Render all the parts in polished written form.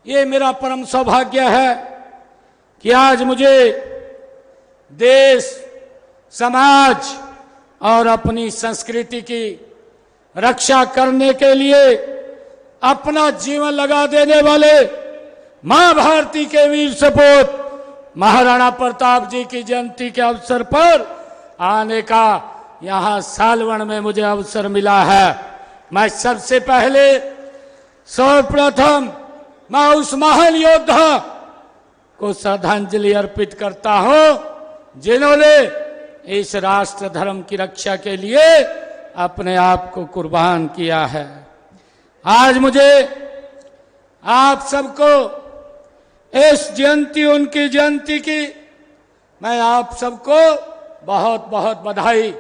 ये मेरा परम सौभाग्य है कि आज मुझे देश, समाज और अपनी संस्कृति की रक्षा करने के लिए अपना जीवन लगा देने वाले मां भारती के वीर सपूत महाराणा प्रताप जी की जयंती के अवसर पर आने का यहाँ सालवन में मुझे अवसर मिला है। मैं सबसे पहले सर्वप्रथम मैं उस महान योद्धा को श्रद्धांजलि अर्पित करता हूं जिन्होंने इस राष्ट्र धर्म की रक्षा के लिए अपने आप को कुर्बान किया है। आज मुझे आप सबको इस जयंती, उनकी जयंती की मैं आप सबको बहुत बहुत बधाई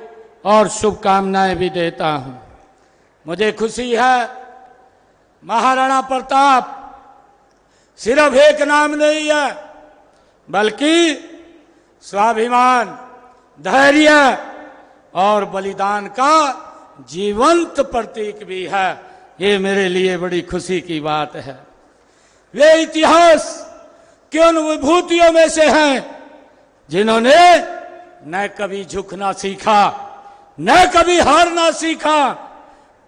और शुभकामनाएं भी देता हूं। मुझे खुशी है महाराणा प्रताप सिर्फ एक नाम नहीं है बल्कि स्वाभिमान, धैर्य और बलिदान का जीवंत प्रतीक भी है। ये मेरे लिए बड़ी खुशी की बात है। वे इतिहास के उन विभूतियों में से हैं जिन्होंने न कभी झुकना सीखा, न कभी हारना सीखा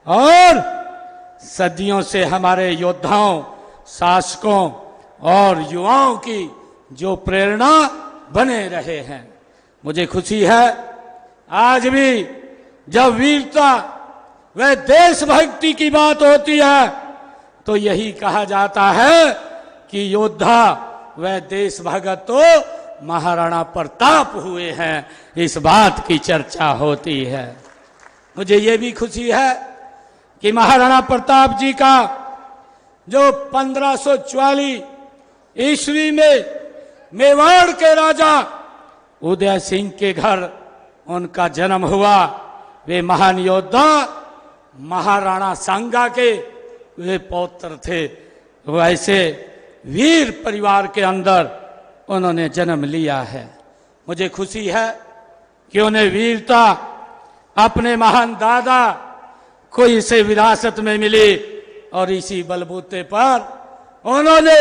और सदियों से हमारे योद्धाओं, शासकों और युवाओं की जो प्रेरणा बने रहे हैं। मुझे खुशी है आज भी जब वीरता व देशभक्ति की बात होती है तो यही कहा जाता है कि योद्धा व देशभक्त तो महाराणा प्रताप हुए हैं। इस बात की चर्चा होती है। मुझे ये भी खुशी है कि महाराणा प्रताप जी का जो 1544 ईस्वी में मेवाड़ के राजा उदय सिंह के घर उनका जन्म हुआ। वे महान योद्धा महाराणा सांगा के वे पौत्र थे। वैसे वीर परिवार के अंदर उन्होंने जन्म लिया है। मुझे खुशी है कि उन्हें वीरता अपने महान दादा को इसे विरासत में मिली और इसी बलबूते पर उन्होंने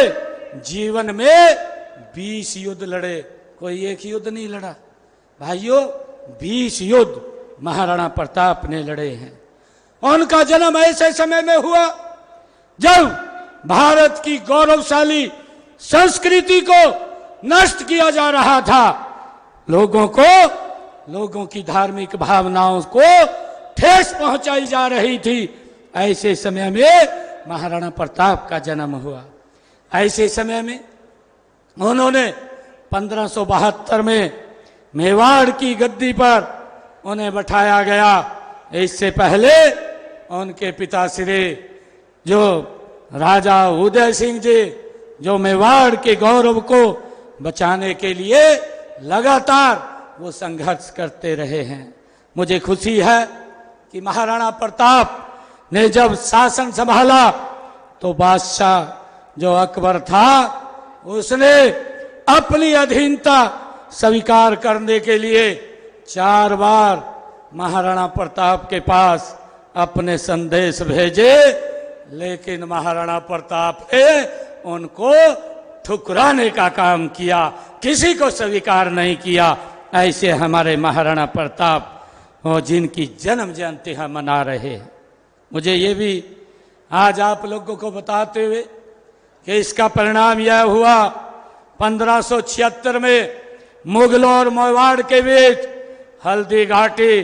जीवन में 20 युद्ध लड़े। कोई एक युद्ध नहीं लड़ा भाइयों, 20 युद्ध महाराणा प्रताप ने लड़े हैं। उनका जन्म ऐसे समय में हुआ जब भारत की गौरवशाली संस्कृति को नष्ट किया जा रहा था। लोगों की धार्मिक भावनाओं को ठेस पहुंचाई जा रही थी। ऐसे समय में महाराणा प्रताप का जन्म हुआ। ऐसे समय में उन्होंने 1572 में मेवाड़ की गद्दी पर उन्हें बैठाया गया। इससे पहले उनके पिताश्री जो राजा उदय सिंह जी जो मेवाड़ के गौरव को बचाने के लिए लगातार वो संघर्ष करते रहे हैं। मुझे खुशी है कि महाराणा प्रताप ने जब शासन संभाला तो बादशाह जो अकबर था उसने अपनी अधीनता स्वीकार करने के लिए 4 बार महाराणा प्रताप के पास अपने संदेश भेजे, लेकिन महाराणा प्रताप ने उनको ठुकराने का काम किया, किसी को स्वीकार नहीं किया। ऐसे हमारे महाराणा प्रताप और जिनकी जन्म जयंती हम मना रहे हैं। मुझे ये भी आज आप लोगों को बताते हुए कि इसका परिणाम यह हुआ 1576 में मुगलों और मेवाड़ के बीच हल्दी घाटी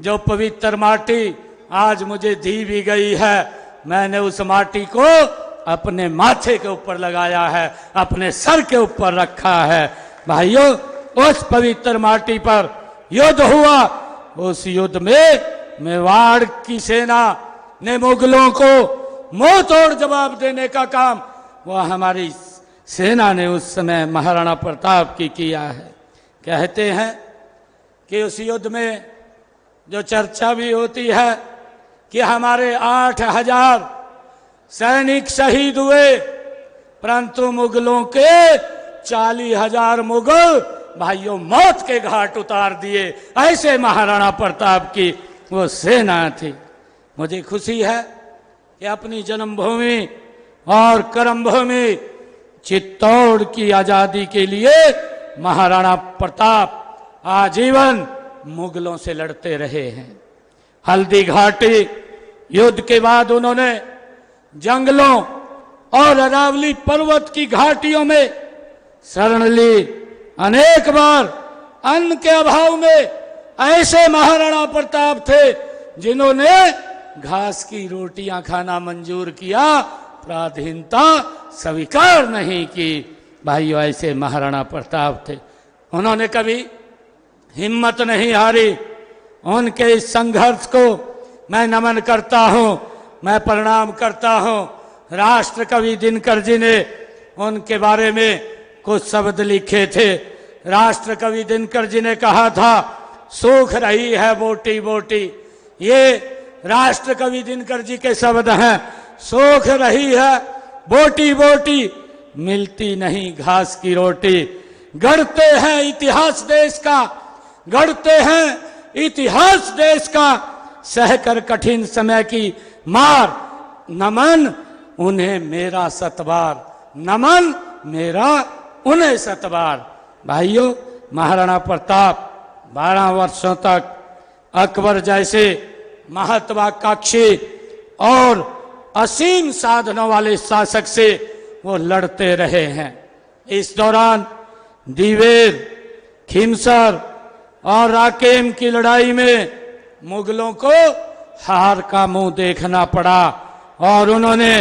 जो पवित्र माटी आज मुझे दी भी गई है, मैंने उस माटी को अपने माथे के ऊपर लगाया है, अपने सर के ऊपर रखा है। भाइयों, उस पवित्र माटी पर युद्ध हुआ। उस युद्ध में मेवाड़ की सेना ने मुगलों को मुंह तोड़ जवाब देने का काम वह हमारी सेना ने उस समय महाराणा प्रताप की किया है। कहते हैं कि उस युद्ध में जो चर्चा भी होती है कि हमारे 8000 सैनिक शहीद हुए, परंतु मुगलों के 40,000 मुगल भाइयों मौत के घाट उतार दिए। ऐसे महाराणा प्रताप की वो सेना थी। मुझे खुशी है कि अपनी जन्मभूमि और कर्मभूमि चित्तौड़ की आजादी के लिए महाराणा प्रताप आजीवन मुगलों से लड़ते रहे हैं। हल्दी घाटी युद्ध के बाद उन्होंने जंगलों और अरावली पर्वत की घाटियों में शरण ली। अनेक बार अन्न के अभाव में ऐसे महाराणा प्रताप थे जिन्होंने घास की रोटियां खाना मंजूर किया, पराधीनता स्वीकार नहीं की। भाइयों, ऐसे महाराणा प्रताप थे। उन्होंने कभी हिम्मत नहीं हारी। उनके इस संघर्ष को मैं नमन करता हूं, मैं प्रणाम करता हूं। राष्ट्र कवि दिनकर जी ने उनके बारे में कुछ शब्द लिखे थे। राष्ट्र कवि दिनकर जी ने कहा था, सूख रही है बोटी बोटी। ये राष्ट्र कवि दिनकर जी के शब्द हैं। सूख रही है बोटी बोटी, मिलती नहीं घास की रोटी। गढ़ते हैं इतिहास देश का, गढ़ते हैं इतिहास देश का, सहकर कठिन समय की मार। नमन उन्हें मेरा सतबार, नमन मेरा उन्हें सतबार। भाइयों, महाराणा प्रताप 12 वर्षों तक अकबर जैसे महत्वाकांक्षी और असीम साधनों वाले शासक से वो लड़ते रहे हैं। इस दौरान दिवेर, खिमसर और राकेम की लड़ाई में मुगलों को हार का मुंह देखना पड़ा और उन्होंने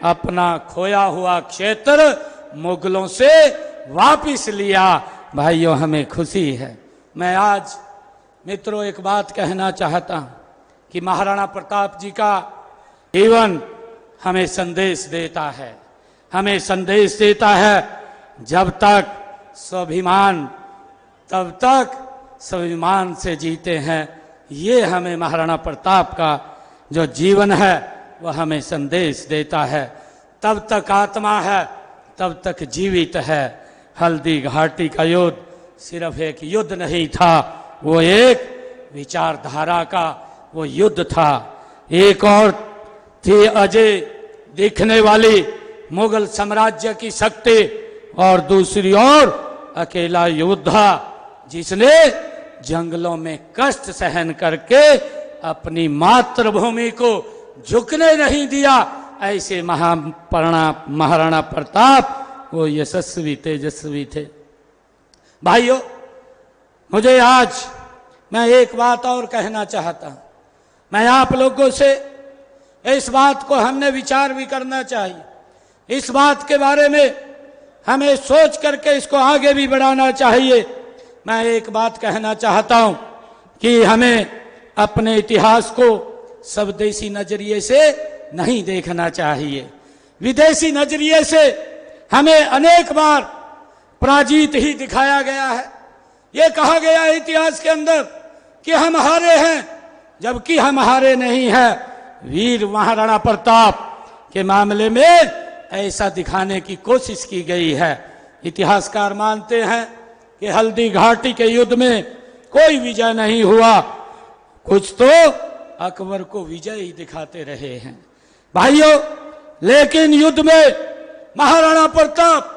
अपना खोया हुआ क्षेत्र मुगलों से वापस लिया। भाइयों, हमें खुशी है। मैं आज मित्रों एक बात कहना चाहता हूं कि महाराणा प्रताप जी का जीवन हमें संदेश देता है, हमें संदेश देता है जब तक स्वाभिमान तब तक स्वाभिमान से जीते हैं। ये हमें महाराणा प्रताप का जो जीवन है वह हमें संदेश देता है। तब तक आत्मा है, तब तक जीवित है। हल्दी घाटी का युद्ध सिर्फ एक युद्ध नहीं था, वो एक विचारधारा का वो युद्ध था। एक और थी अजय दिखने वाली मुगल साम्राज्य की शक्ति और दूसरी ओर अकेला योद्धा जिसने जंगलों में कष्ट सहन करके अपनी मातृभूमि को झुकने नहीं दिया। ऐसे महाराणा प्रताप वो यशस्वी तेजस्वी थे। भाइयों, मुझे आज मैं एक बात और कहना चाहता हूं। मैं आप लोगों से इस बात को हमने विचार भी करना चाहिए। इस बात के बारे में हमें सोच करके इसको आगे भी बढ़ाना चाहिए। मैं एक बात कहना चाहता हूं कि हमें अपने इतिहास को स्वदेशी नजरिए से नहीं देखना चाहिए। विदेशी नजरिए से हमें अनेक बार पराजित ही दिखाया गया है। ये कहा गया है इतिहास के अंदर कि हम हारे हैं, जबकि हम हारे नहीं हैं। वीर महाराणा प्रताप के मामले में ऐसा दिखाने की कोशिश की गई है। इतिहासकार मानते हैं कि हल्दी घाटी के युद्ध में कोई विजय नहीं हुआ, कुछ तो अकबर को विजय ही दिखाते रहे हैं। भाइयों, लेकिन युद्ध में महाराणा प्रताप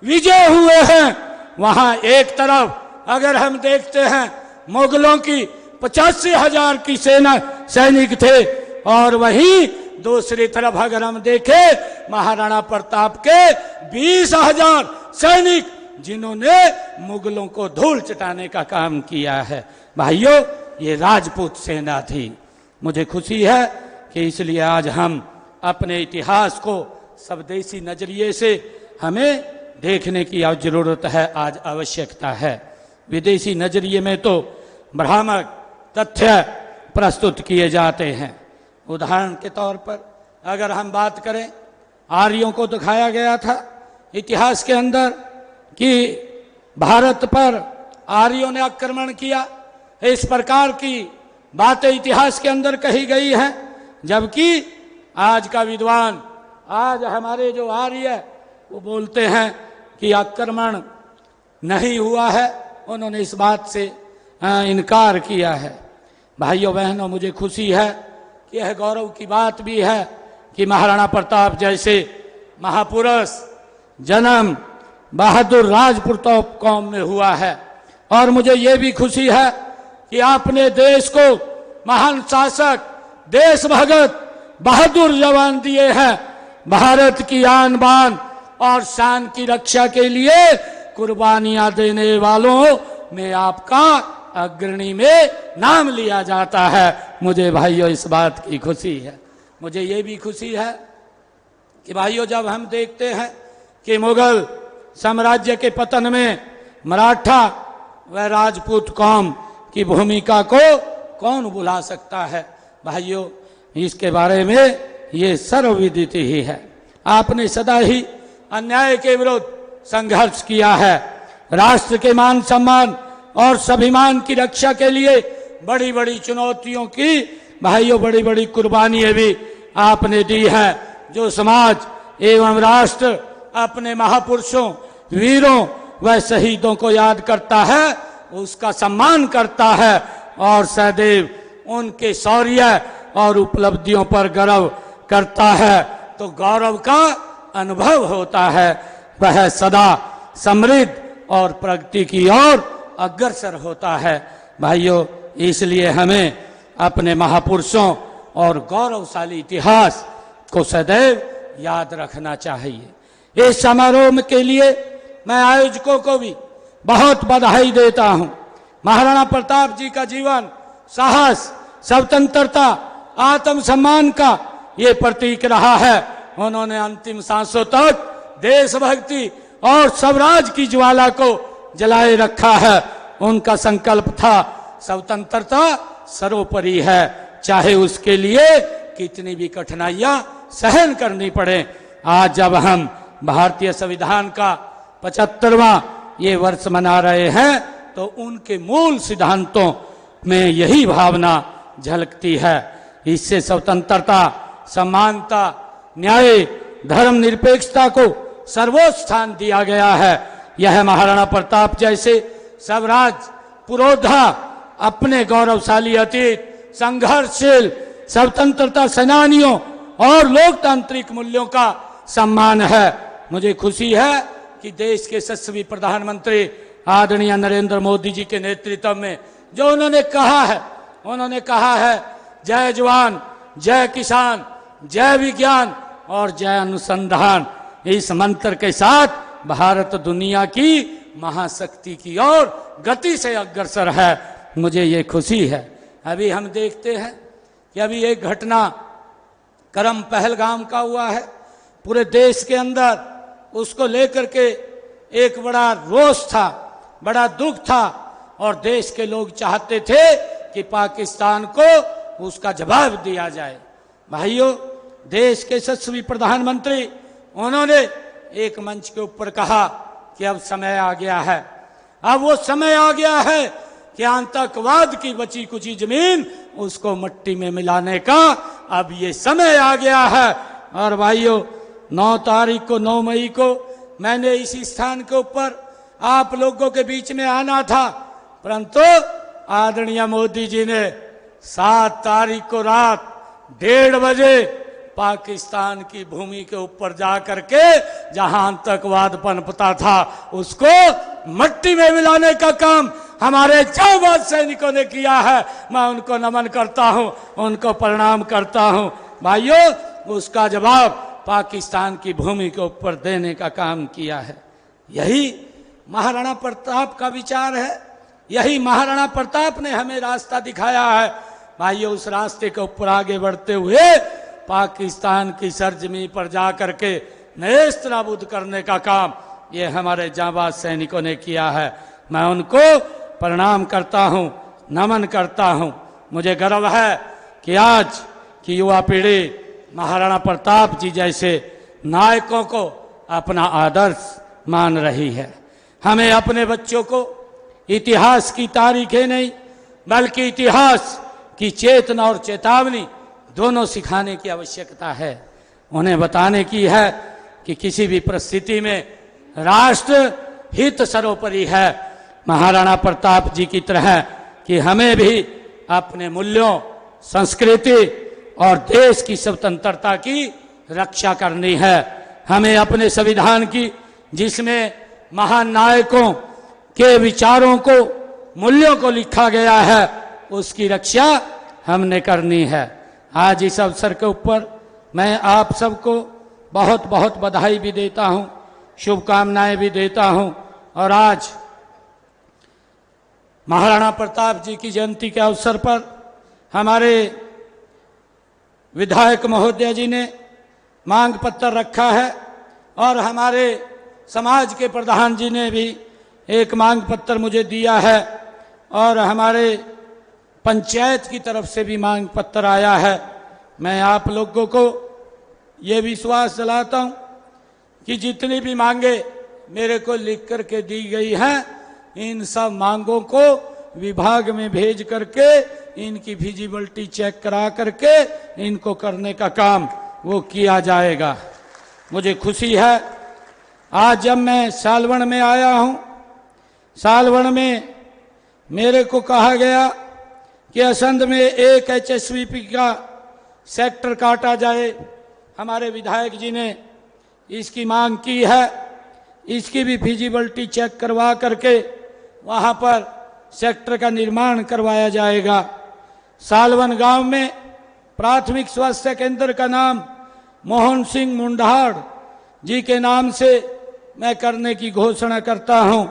विजय हुए हैं। वहां एक तरफ अगर हम देखते हैं मुगलों की 85,000 की सेना सैनिक थे और वहीं दूसरी तरफ अगर हम देखें महाराणा प्रताप के 20,000 सैनिक जिन्होंने मुगलों को धूल चटाने का काम किया है। भाइयों, ये राजपूत सेना थी। मुझे खुशी है कि इसलिए आज हम अपने इतिहास को स्वदेशी नजरिए से हमें देखने की जरूरत है, आज आवश्यकता है। विदेशी नजरिए में तो भ्रामक तथ्य प्रस्तुत किए जाते हैं। उदाहरण के तौर पर अगर हम बात करें, आर्यों को दिखाया गया था इतिहास के अंदर कि भारत पर आर्यों ने आक्रमण किया। इस प्रकार की बातें इतिहास के अंदर कही गई हैं, जबकि आज का विद्वान, आज हमारे जो आर्य वो बोलते हैं कि आक्रमण नहीं हुआ है। उन्होंने इस बात से इनकार किया है। भाइयों बहनों, मुझे खुशी है कि यह गौरव की बात भी है कि महाराणा प्रताप जैसे महापुरुष जन्म बहादुर राजपूत कौम में हुआ है। और मुझे ये भी खुशी है कि आपने देश को महान शासक, देश भगत, बहादुर जवान दिए हैं। भारत की आन बान और शान की रक्षा के लिए कुर्बानियां देने वालों में आपका अग्रणी में नाम लिया जाता है। मुझे भाइयों इस बात की खुशी है। मुझे ये भी खुशी है कि भाइयों जब हम देखते हैं कि मुगल साम्राज्य के पतन में मराठा व राजपूत कौम की भूमिका को कौन भुला सकता है। भाइयों इसके बारे में ये सर्वविदित ही है। आपने सदा ही अन्याय के विरुद्ध संघर्ष किया है। राष्ट्र के मान सम्मान और स्वाभिमान की रक्षा के लिए बड़ी बड़ी चुनौतियों की भाइयों बड़ी बड़ी कुर्बानियां भी आपने दी है। जो समाज एवं राष्ट्र अपने महापुरुषों, वीरों व शहीदों को याद करता है, उसका सम्मान करता है और सदैव उनके शौर्य और उपलब्धियों पर गर्व करता है, तो गौरव का अनुभव होता है। वह सदा समृद्ध और प्रगति की ओर अग्रसर होता है। भाइयों इसलिए हमें अपने महापुरुषों और गौरवशाली इतिहास को सदैव याद रखना चाहिए। इस समारोह के लिए मैं आयोजकों को भी बहुत बधाई देता हूं। महाराणा प्रताप जी का जीवन साहस, स्वतंत्रता, आत्मसम्मान का ये प्रतीक रहा है। उन्होंने अंतिम सांसों तक देशभक्ति और स्वराज की ज्वाला को जलाए रखा है। उनका संकल्प था स्वतंत्रता सर्वोपरि है, चाहे उसके लिए कितनी भी कठिनाइयां सहन करनी पड़े। आज जब हम भारतीय संविधान का 75वां ये वर्ष मना रहे हैं तो उनके मूल सिद्धांतों में यही भावना झलकती है। इससे स्वतंत्रता, समानता, न्याय, धर्मनिरपेक्षता को सर्वोच्च स्थान दिया गया है। यह महाराणा प्रताप जैसे स्वराज पुरोधा अपने गौरवशाली अतीत, संघर्षशील स्वतंत्रता सेनानियों और लोकतांत्रिक मूल्यों का सम्मान है। मुझे खुशी है कि देश के यशस्वी प्रधानमंत्री आदरणीय नरेंद्र मोदी जी के नेतृत्व में जो उन्होंने कहा है जय जवान, जय किसान, जय विज्ञान और जय अनुसंधान, इस मंत्र के साथ भारत दुनिया की महाशक्ति की ओर गति से अग्रसर है। मुझे ये खुशी है। अभी हम देखते हैं कि अभी एक घटना क्रम पहलगाम का हुआ है। पूरे देश के अंदर उसको लेकर के एक बड़ा रोष था, बड़ा दुख था और देश के लोग चाहते थे कि पाकिस्तान को उसका जवाब दिया जाए। भाइयों देश के यशस्वी प्रधानमंत्री उन्होंने एक मंच के ऊपर कहा कि अब समय आ गया है, अब वो समय आ गया है कि आतंकवाद की बची कुची जमीन उसको मिट्टी में मिलाने का अब ये समय आ गया है। और भाइयों 9 मई को मैंने इसी स्थान के ऊपर आप लोगों के बीच में आना था, परंतु आदरणीय मोदी जी ने 7 तारीख को रात 1:30 बजे पाकिस्तान की भूमि के ऊपर जा करके जहां आतंकवाद पनपता था उसको मिट्टी में मिलाने का काम हमारे जांबाज सैनिकों ने किया है। मैं उनको नमन करता हूं, उनको प्रणाम करता हूं। भाइयों उसका जवाब पाकिस्तान की भूमि के ऊपर देने का काम किया है। यही महाराणा प्रताप का विचार है, यही महाराणा प्रताप ने हमें रास्ता दिखाया है। भाइयों उस रास्ते के ऊपर आगे बढ़ते हुए पाकिस्तान की सरजमी पर जा करके नेस्त नाबूद करने का काम ये हमारे जांबाज सैनिकों ने किया है। मैं उनको प्रणाम करता हूं, नमन करता हूं। मुझे गर्व है कि आज की युवा पीढ़ी महाराणा प्रताप जी जैसे नायकों को अपना आदर्श मान रही है। हमें अपने बच्चों को इतिहास की तारीखें नहीं बल्कि इतिहास की चेतना और चेतावनी दोनों सिखाने की आवश्यकता है। उन्हें बताने की है कि किसी भी परिस्थिति में राष्ट्र हित सर्वोपरि है। महाराणा प्रताप जी की तरह कि हमें भी अपने मूल्यों, संस्कृति और देश की स्वतंत्रता की रक्षा करनी है। हमें अपने संविधान की, जिसमें महान नायकों के विचारों को, मूल्यों को लिखा गया है, उसकी रक्षा हमने करनी है। आज इस अवसर के ऊपर मैं आप सबको बहुत बहुत बधाई भी देता हूं, शुभकामनाएं भी देता हूं। और आज महाराणा प्रताप जी की जयंती के अवसर पर हमारे विधायक महोदय जी ने मांग पत्र रखा है और हमारे समाज के प्रधान जी ने भी एक मांग पत्र मुझे दिया है और हमारे पंचायत की तरफ से भी मांग पत्र आया है। मैं आप लोगों को ये विश्वास दिलाता हूं कि जितनी भी मांगे मेरे को लिख करके दी गई हैं, इन सब मांगों को विभाग में भेज करके इनकी फिजिबिलिटी चेक करा करके इनको करने का काम वो किया जाएगा। मुझे खुशी है आज जब मैं सालवण में आया हूं, सालवण में मेरे को कहा गया कि असंध में एक HSVP का सेक्टर काटा जाए। हमारे विधायक जी ने इसकी मांग की है, इसकी भी फिजिबिलिटी चेक करवा करके वहां पर सेक्टर का निर्माण करवाया जाएगा। सालवन गांव में प्राथमिक स्वास्थ्य केंद्र का नाम मोहन सिंह मुंडाड़ जी के नाम से मैं करने की घोषणा करता हूं।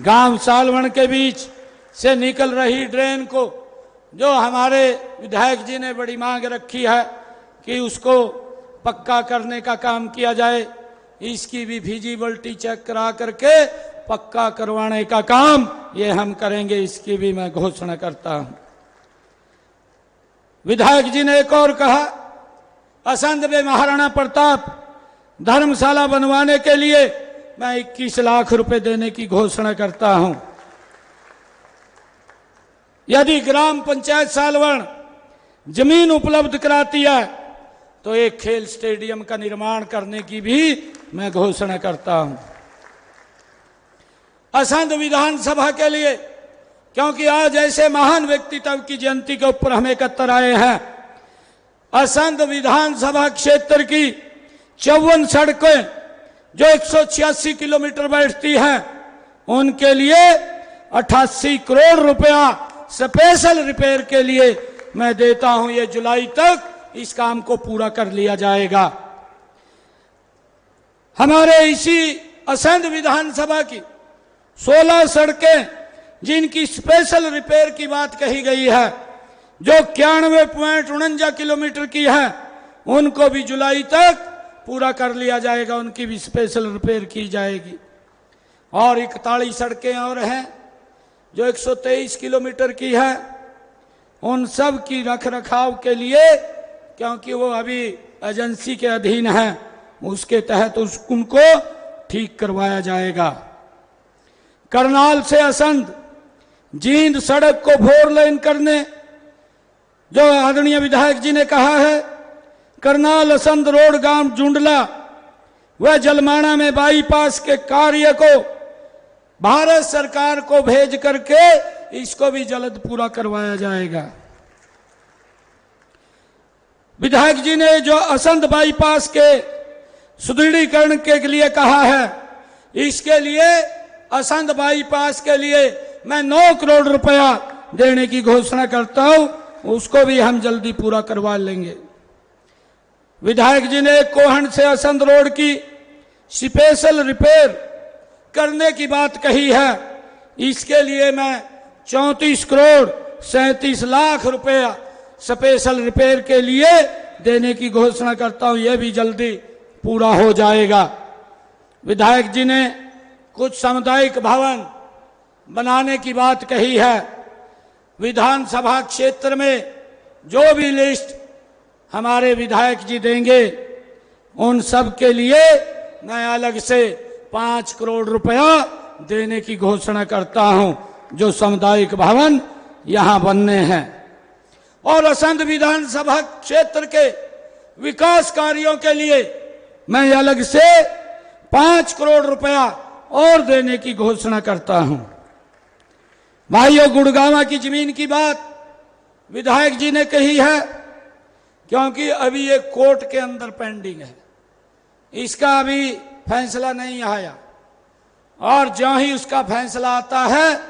गांव सालवन के बीच से निकल रही ड्रेन को, जो हमारे विधायक जी ने बड़ी मांग रखी है कि उसको पक्का करने का काम किया जाए, इसकी भी फिजिबिलिटी चेक करा करके पक्का करवाने का काम ये हम करेंगे, इसकी भी मैं घोषणा करता हूं। विधायक जी ने एक और कहा, असंध में महाराणा प्रताप धर्मशाला बनवाने के लिए मैं 21 लाख रुपए देने की घोषणा करता हूं। यदि ग्राम पंचायत सालवण जमीन उपलब्ध कराती है तो एक खेल स्टेडियम का निर्माण करने की भी मैं घोषणा करता हूं। असंध विधानसभा के लिए, क्योंकि आज ऐसे महान व्यक्तित्व की जयंती के ऊपर हम एकत्र आए हैं, असंध विधानसभा क्षेत्र की 54 सड़कें जो 186 किलोमीटर बैठती हैं, उनके लिए 88 करोड़ रुपया स्पेशल रिपेयर के लिए मैं देता हूं। ये जुलाई तक इस काम को पूरा कर लिया जाएगा। हमारे इसी असंध विधानसभा की 16 सड़कें जिनकी स्पेशल रिपेयर की बात कही गई है, जो 91.49 किलोमीटर की है, उनको भी जुलाई तक पूरा कर लिया जाएगा, उनकी भी स्पेशल रिपेयर की जाएगी। और 41 सड़कें और हैं जो 123 किलोमीटर की है, उन सब की रख रखाव के लिए, क्योंकि वो अभी एजेंसी के अधीन है, उसके तहत उनको ठीक करवाया जाएगा। करनाल से असंध जींद सड़क को 4 लेन करने, जो आदरणीय विधायक जी ने कहा है, करनाल असंध रोड गांव जुंडला व जलमाना में बाईपास के कार्य को भारत सरकार को भेज करके इसको भी जल्द पूरा करवाया जाएगा। विधायक जी ने जो असंध बाईपास के सुदृढ़ीकरण के लिए कहा है, इसके लिए असंध बाईपास के लिए मैं 9 करोड़ रुपया देने की घोषणा करता हूं, उसको भी हम जल्दी पूरा करवा लेंगे। विधायक जी ने कोहन से असंध रोड की स्पेशल रिपेयर करने की बात कही है, इसके लिए मैं 34 करोड़ 37 लाख रुपया स्पेशल रिपेयर के लिए देने की घोषणा करता हूं, यह भी जल्दी पूरा हो जाएगा। विधायक जी ने कुछ सामुदायिक भवन बनाने की बात कही है। विधानसभा क्षेत्र में जो भी लिस्ट हमारे विधायक जी देंगे, उन सब के लिए मैं अलग से 5 करोड़ रुपया देने की घोषणा करता हूं, जो सामुदायिक भवन यहां बनने हैं। और असंध विधानसभा क्षेत्र के विकास कार्यों के लिए मैं अलग से 5 करोड़ रुपया और देने की घोषणा करता हूं। भाइयों, गुड़गांव की जमीन की बात विधायक जी ने कही है, क्योंकि अभी ये कोर्ट के अंदर पेंडिंग है। इसका अभी फैसला नहीं आया, और ज्यों ही उसका फैसला आता है,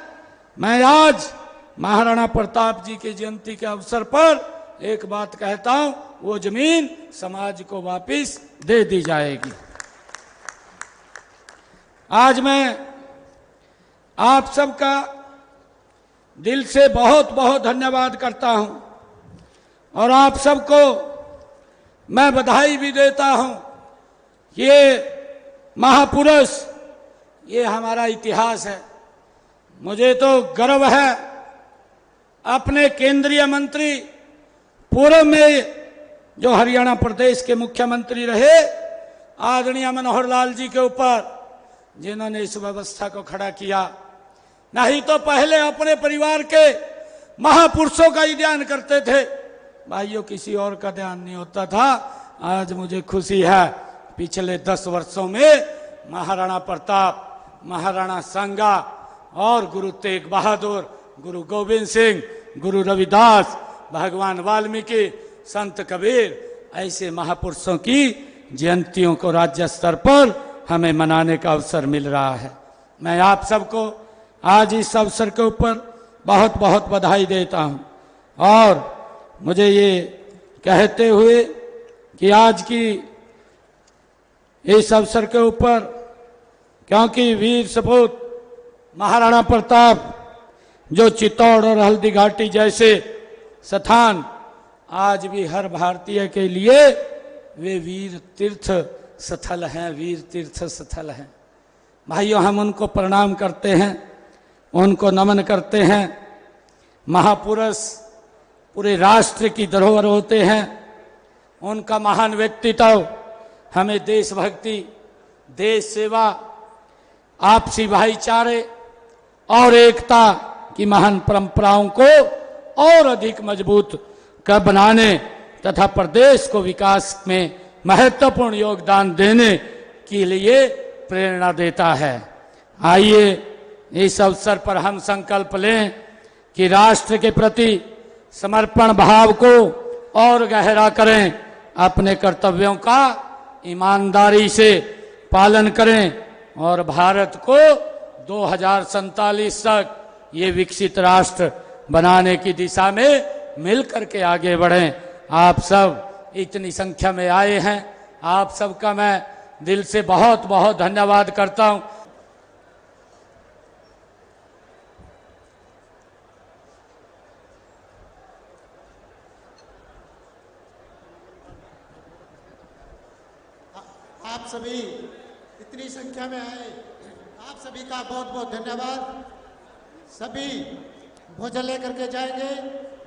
मैं आज महाराणा प्रताप जी की जयंती के अवसर पर एक बात कहता हूं, वो जमीन समाज को वापस दे दी जाएगी। आज मैं आप सबका दिल से बहुत बहुत धन्यवाद करता हूं, और आप सबको मैं बधाई भी देता हूं। ये महापुरुष, ये हमारा इतिहास है। मुझे तो गर्व है, अपने केंद्रीय मंत्री, पूर्व में जो हरियाणा प्रदेश के मुख्यमंत्री रहे आदरणीय मनोहर लाल जी के ऊपर, जिन्होंने इस व्यवस्था को खड़ा किया। नहीं तो पहले अपने परिवार के महापुरुषों का ही ध्यान करते थे भाइयों, किसी और का ध्यान नहीं होता था। आज मुझे खुशी है, पिछले 10 वर्षों में महाराणा प्रताप, महाराणा सांगा और गुरु तेग बहादुर, गुरु गोविंद सिंह, गुरु रविदास, भगवान वाल्मीकि, संत कबीर, ऐसे महापुरुषों की जयंतियों को राज्य स्तर पर हमें मनाने का अवसर मिल रहा है। मैं आप सबको आज इस अवसर के ऊपर बहुत बहुत बधाई देता हूं, और मुझे ये कहते हुए कि आज की इस अवसर के ऊपर, क्योंकि वीर सपूत महाराणा प्रताप जो चित्तौड़ और हल्दी घाटी जैसे स्थान आज भी हर भारतीय के लिए वे वीर तीर्थ स्थल हैं, वीर तीर्थ स्थल हैं। भाइयों, हम उनको प्रणाम करते हैं, उनको नमन करते हैं। महापुरुष पूरे राष्ट्र की धरोहर होते हैं। उनका महान व्यक्तित्व हमें देशभक्ति, देश सेवा, आपसी भाईचारे और एकता की महान परंपराओं को और अधिक मजबूत कर बनाने तथा प्रदेश को विकास में महत्वपूर्ण योगदान देने के लिए प्रेरणा देता है। आइए इस अवसर पर हम संकल्प लें कि राष्ट्र के प्रति समर्पण भाव को और गहरा करें, अपने कर्तव्यों का ईमानदारी से पालन करें और भारत को 2047 तक ये विकसित राष्ट्र बनाने की दिशा में मिलकर के आगे बढ़ें। आप सब इतनी संख्या में आए हैं, आप सबका मैं दिल से बहुत बहुत धन्यवाद करता हूं। आप सभी इतनी संख्या में आए, आप सभी का बहुत बहुत धन्यवाद। सभी भोजन लेकर के जाएंगे।